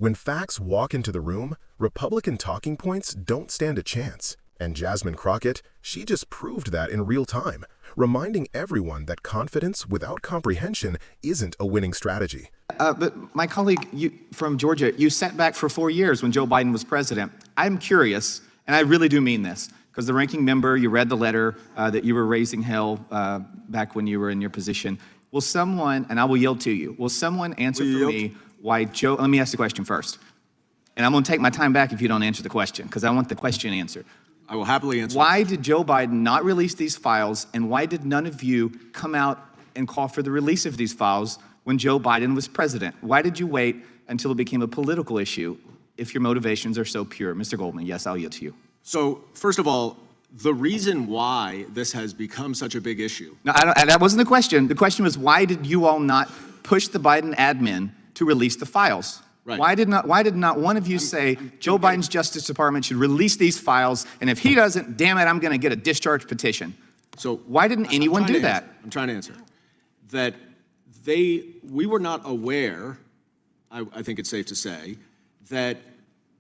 When facts walk into the room, Republican talking points don't stand a chance. And Jasmine Crockett, she just proved that in real time, reminding everyone that confidence without comprehension isn't a winning strategy. But my colleague from Georgia, you sat back for 4 years when Joe Biden was president. I'm curious, and I really do mean this, because the ranking member, you read the letter that you were raising hell back when you were in your position. Will someone, and I will yield to you, will someone answer for me why Joe, let me ask the question first. And I'm going to take my time back if you don't answer the question, because I want the question answered. I will happily answer. Why did Joe Biden not release these files, and why did none of you come out and call for the release of these files when Joe Biden was president? Why did you wait until it became a political issue if your motivations are so pure? Mr. Goldman, yes, I'll yield to you. So, first of all, the reason why this has become such a big issue. No, that wasn't the question. The question was, why did you all not push the Biden admin to release the files? Right. Why did not one of you say Joe Biden's Justice Department should release these files, and if he doesn't, damn it, I'm going to get a discharge petition? So why didn't anyone do that? I'm trying to answer. That we were not aware, I think it's safe to say, that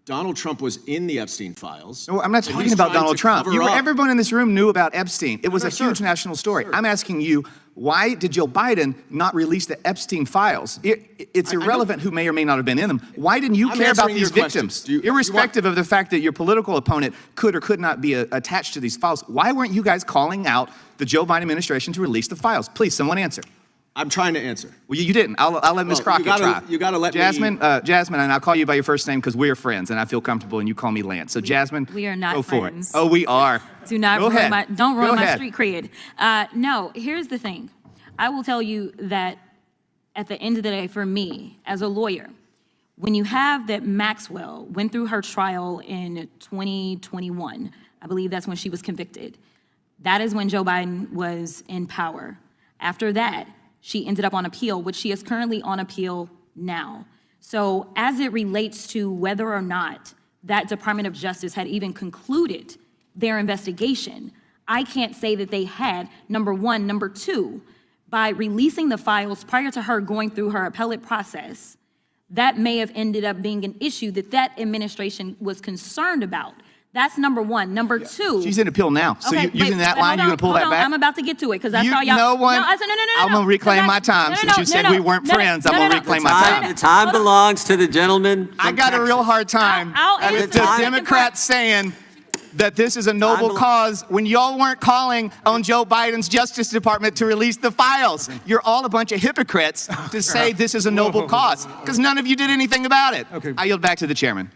Donald Trump was in the Epstein files. No, I'm not talking about Donald Trump. Everyone in this room knew about Epstein. It was a huge national story. I'm asking you, why did Joe Biden not release the Epstein files? It's irrelevant who may or may not have been in them. Why didn't you care about these victims? Irrespective of the fact that your political opponent could or could not be attached to these files, why weren't you guys calling out the Joe Biden administration to release the files? Please, someone answer. I'm trying to answer. Well, you didn't. I'll let Ms. Crockett try. You got to let Jasmine, me. Jasmine, and I'll call you by your first name because we're friends, and I feel comfortable, and you call me Lance. So, Jasmine, we are not go friends. for it. Oh, we are. Do not ruin my street cred. No, here's the thing. I will tell you that at the end of the day, for me, as a lawyer, when you have that Maxwell went through her trial in 2021, I believe that's when she was convicted. That is when Joe Biden was in power. After that, she ended up on appeal, which she is currently on appeal now. So as it relates to whether or not that Department of Justice had even concluded their investigation, I can't say that they had, number one. Number two, by releasing the files prior to her going through her appellate process, that may have ended up being an issue that administration was concerned about. That's number one. Number two. She's in appeal now. So okay, using that line, you're going to pull that back? I'm about to get to it because that's all y'all. No, I'm going to reclaim my time. Since you said we weren't friends, I'm going to reclaim my time. The time belongs to the gentleman. I got a real hard time with the Democrats saying that this is a noble cause when y'all weren't calling on Joe Biden's Justice Department to release the files. You're all a bunch of hypocrites to say this is a noble cause because none of you did anything about it. I yield back to the chairman.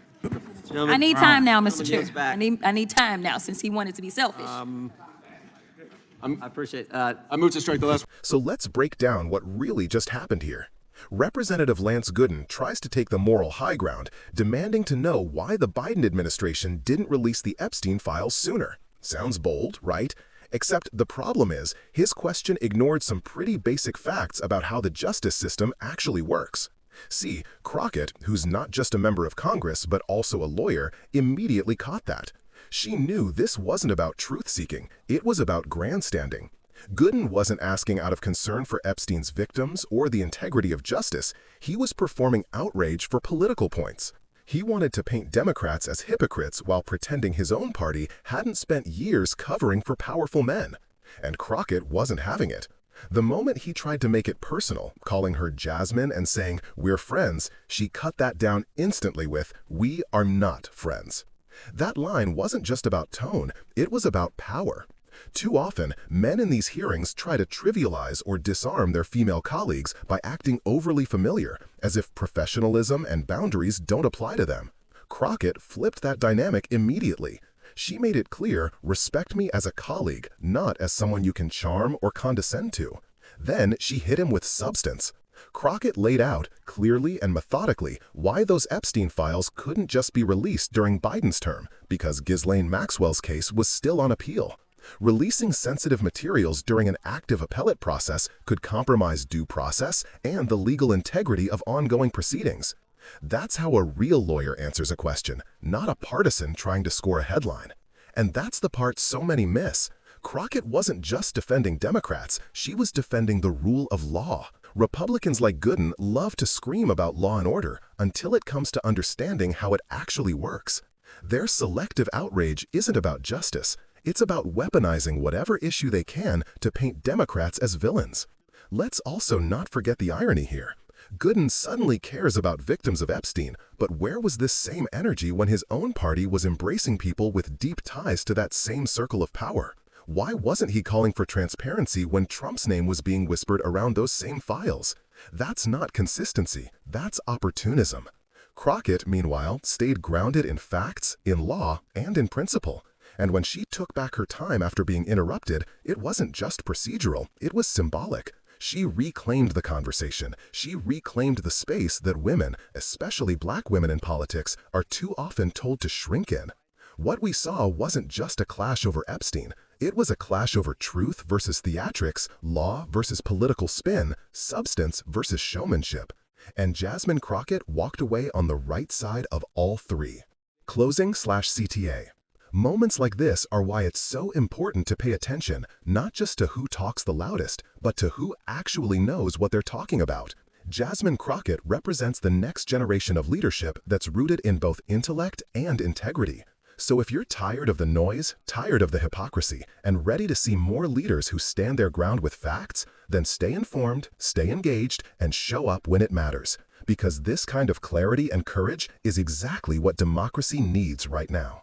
I need time now, Mr. Chair. I need time now since he wanted to be selfish. I appreciate I move to strike the last. So let's break down what really just happened here. Representative Lance Gooden tries to take the moral high ground, demanding to know why the Biden administration didn't release the Epstein files sooner. Sounds bold, right? Except the problem is, his question ignored some pretty basic facts about how the justice system actually works. See, Crockett, who's not just a member of Congress but also a lawyer, immediately caught that. She knew this wasn't about truth-seeking, it was about grandstanding. Gooden wasn't asking out of concern for Epstein's victims or the integrity of justice, he was performing outrage for political points. He wanted to paint Democrats as hypocrites while pretending his own party hadn't spent years covering for powerful men. And Crockett wasn't having it. The moment he tried to make it personal, calling her Jasmine and saying, "We're friends," she cut that down instantly with, "We are not friends." That line wasn't just about tone, it was about power. Too often, men in these hearings try to trivialize or disarm their female colleagues by acting overly familiar, as if professionalism and boundaries don't apply to them. Crockett flipped that dynamic immediately. She made it clear, respect me as a colleague, not as someone you can charm or condescend to. Then she hit him with substance. Crockett laid out, clearly and methodically, why those Epstein files couldn't just be released during Biden's term, because Ghislaine Maxwell's case was still on appeal. Releasing sensitive materials during an active appellate process could compromise due process and the legal integrity of ongoing proceedings. That's how a real lawyer answers a question, not a partisan trying to score a headline. And that's the part so many miss. Crockett wasn't just defending Democrats, she was defending the rule of law. Republicans like Gooden love to scream about law and order until it comes to understanding how it actually works. Their selective outrage isn't about justice. It's about weaponizing whatever issue they can to paint Democrats as villains. Let's also not forget the irony here. Gooden suddenly cares about victims of Epstein, but where was this same energy when his own party was embracing people with deep ties to that same circle of power? Why wasn't he calling for transparency when Trump's name was being whispered around those same files? That's not consistency, that's opportunism. Crockett, meanwhile, stayed grounded in facts, in law, and in principle. And when she took back her time after being interrupted, it wasn't just procedural, it was symbolic. She reclaimed the conversation. She reclaimed the space that women, especially black women in politics, are too often told to shrink in. What we saw wasn't just a clash over Epstein. It was a clash over truth versus theatrics, law versus political spin, substance versus showmanship. And Jasmine Crockett walked away on the right side of all three. Closing/CTA. Moments like this are why it's so important to pay attention, not just to who talks the loudest, but to who actually knows what they're talking about. Jasmine Crockett represents the next generation of leadership that's rooted in both intellect and integrity. So if you're tired of the noise, tired of the hypocrisy, and ready to see more leaders who stand their ground with facts, then stay informed, stay engaged, and show up when it matters. Because this kind of clarity and courage is exactly what democracy needs right now.